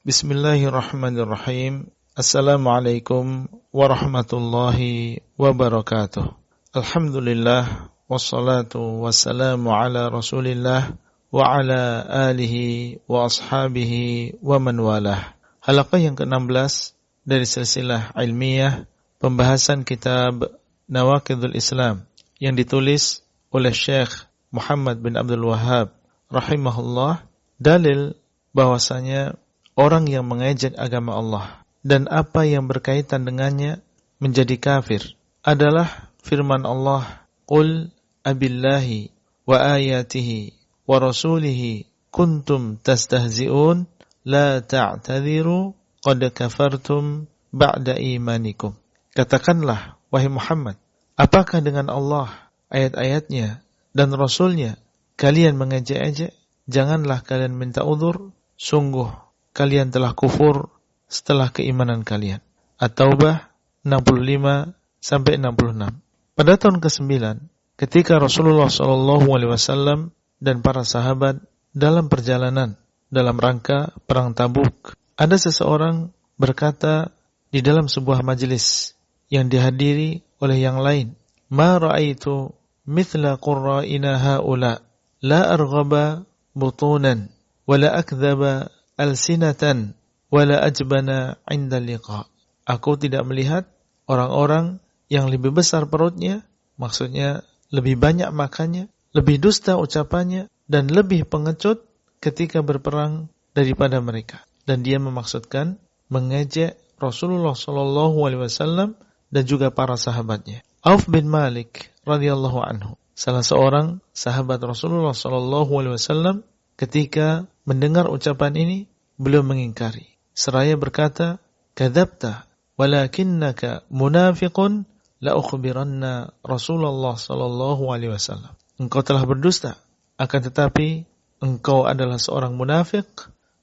Bismillahirrahmanirrahim. Assalamualaikum warahmatullahi wabarakatuh. Alhamdulillah wassalatu wassalamu ala Rasulillah wa ala alihi wa ashabihi wa man walah. Halaqah yang ke-16 dari silsilah ilmiah pembahasan kitab Nawaqidul Islam yang ditulis oleh Syekh Muhammad bin Abdul Wahhab rahimahullah, dalil bahwasanya orang yang mengejek agama Allah dan apa yang berkaitan dengannya menjadi kafir adalah firman Allah, "Qul abillahi wa ayatihi wa rasulihi kuntum tastahzi'un la ta'tadhiru qad kafartum ba'da imanikum." Katakanlah, wahai Muhammad, apakah dengan Allah, ayat-ayatnya dan Rasulnya kalian mengejek-ejek? Janganlah kalian minta uzur, sungguh kalian telah kufur setelah keimanan kalian. At-Taubah 65-66. Pada tahun ke-9, ketika Rasulullah SAW dan para sahabat dalam perjalanan dalam rangka perang Tabuk, ada seseorang berkata di dalam sebuah majelis yang dihadiri oleh yang lain, "Ma ra'aitu mithla qurra'ina haula, la arghaba butunan wa la akdzaba alsinatan wala ajbana 'inda liqa." Aku tidak melihat orang-orang yang lebih besar perutnya, maksudnya lebih banyak makannya, lebih dusta ucapannya, dan lebih pengecut ketika berperang daripada mereka. Dan dia memaksudkan mengejek Rasulullah SAW dan juga para sahabatnya. Auf bin Malik radhiyallahu anhu, salah seorang sahabat Rasulullah SAW, ketika mendengar ucapan ini, beliau mengingkari. Seraya berkata, "Kadzabta, walakinnaka munafiqun la ukhbiranna Rasulullah sallallahu alaihi wasallam." Engkau telah berdusta, akan tetapi engkau adalah seorang munafik.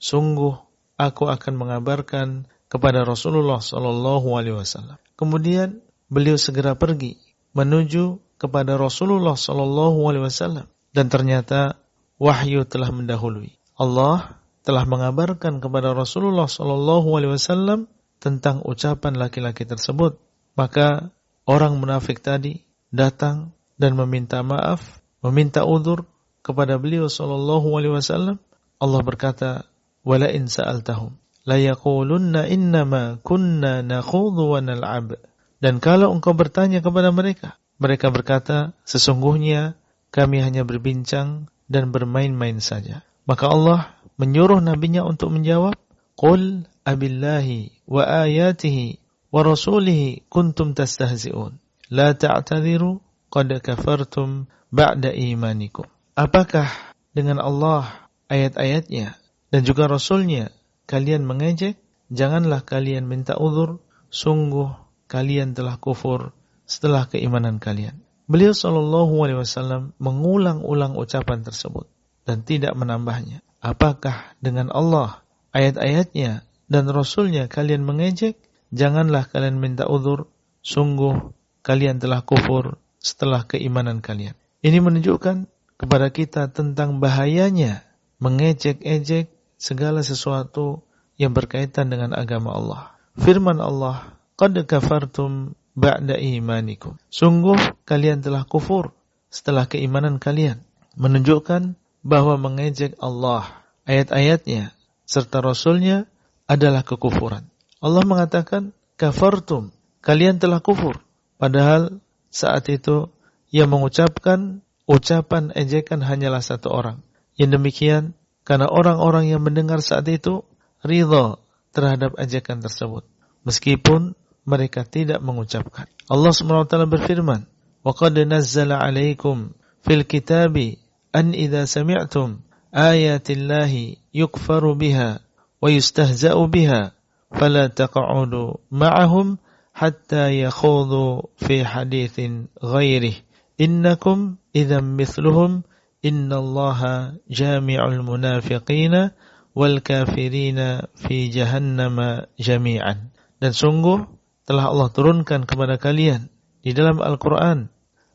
Sungguh aku akan mengabarkan kepada Rasulullah sallallahu alaihi wasallam. Kemudian beliau segera pergi menuju kepada Rasulullah sallallahu alaihi wasallam, dan ternyata wahyu telah mendahului. Allah telah mengabarkan kepada Rasulullah SAW tentang ucapan laki-laki tersebut. Maka orang munafik tadi datang dan meminta maaf, meminta uzur kepada beliau SAW. Allah berkata, "Wala in sa'altahum la yaqulunna innama kunna nakhudhu wa nal'ab." Dan kalau engkau bertanya kepada mereka, mereka berkata, "Sesungguhnya kami hanya berbincang dan bermain-main saja." Maka Allah menyuruh nabinya untuk menjawab, "Qul abillahi wa ayatihi wa rasulihi kuntum tastahzi'un la ta'tadhiru qad kafartum ba'da imanikum." Apakah dengan Allah, ayat-ayatnya dan juga Rasulnya kalian mengejek? Janganlah kalian minta uzur, sungguh kalian telah kufur setelah keimanan kalian. Beliau SAW mengulang-ulang ucapan tersebut dan tidak menambahnya. Apakah dengan Allah, ayat-ayatnya dan Rasulnya kalian mengejek? Janganlah kalian minta uzur, sungguh kalian telah kufur setelah keimanan kalian. Ini menunjukkan kepada kita tentang bahayanya mengejek-ejek segala sesuatu yang berkaitan dengan agama Allah. Firman Allah, "Qad kafartum ba'da imanikum." Sungguh kalian telah kufur setelah keimanan kalian. Menunjukkan bahwa mengejek Allah, ayat-ayatnya, serta Rasulnya adalah kekufuran. Allah mengatakan, "Kafartum," kalian telah kufur. Padahal saat itu yang mengucapkan ucapan ejekan hanyalah satu orang. Yang demikian karena orang-orang yang mendengar saat itu ridha terhadap ejekan tersebut, meskipun mereka tidak mengucapkan. Allah SWT berfirman, "Wa qad nazzala 'alaikum fil kitabi an idza sami'tum ayatillahi yukfaru biha wa yustahza'u biha fala taq'udu ma'ahum hatta yakhudhu fi haditsin ghairihi innakum idzan mithluhum innallaha jami'ul munafiqina wal kafirina fi jahannama jami'an." Dan sungguh telah Allah turunkan kepada kalian di dalam Al-Quran,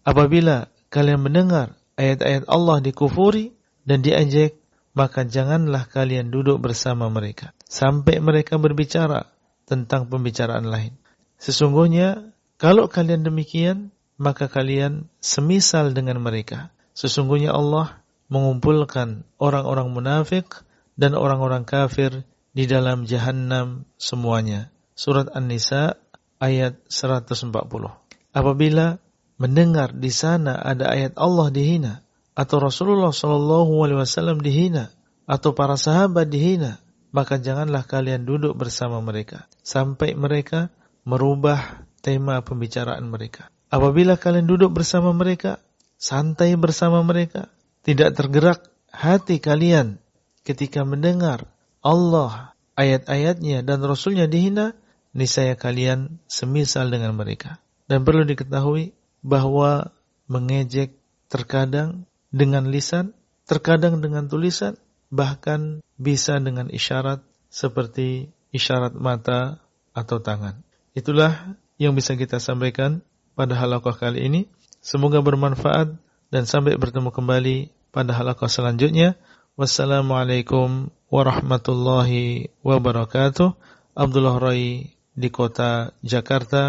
apabila kalian mendengar ayat-ayat Allah dikufuri dan diejek, maka janganlah kalian duduk bersama mereka sampai mereka berbicara tentang pembicaraan lain. Sesungguhnya kalau kalian demikian, maka kalian semisal dengan mereka. Sesungguhnya Allah mengumpulkan orang-orang munafik dan orang-orang kafir di dalam Jahannam semuanya. Surat An-Nisa ayat 140. Apabila mendengar di sana ada ayat Allah dihina, atau Rasulullah SAW dihina, atau para sahabat dihina, maka janganlah kalian duduk bersama mereka sampai mereka merubah tema pembicaraan mereka. Apabila kalian duduk bersama mereka, santai bersama mereka, tidak tergerak hati kalian ketika mendengar Allah, ayat-ayatnya dan Rasulnya dihina, niscaya kalian semisal dengan mereka. Dan perlu diketahui bahwa mengejek terkadang dengan lisan, terkadang dengan tulisan, bahkan bisa dengan isyarat seperti isyarat mata atau tangan. Itulah yang bisa kita sampaikan pada halaqah kali ini. Semoga bermanfaat dan sampai bertemu kembali pada halaqah selanjutnya. Wassalamualaikum warahmatullahi wabarakatuh. Abdullah Rai di kota Jakarta.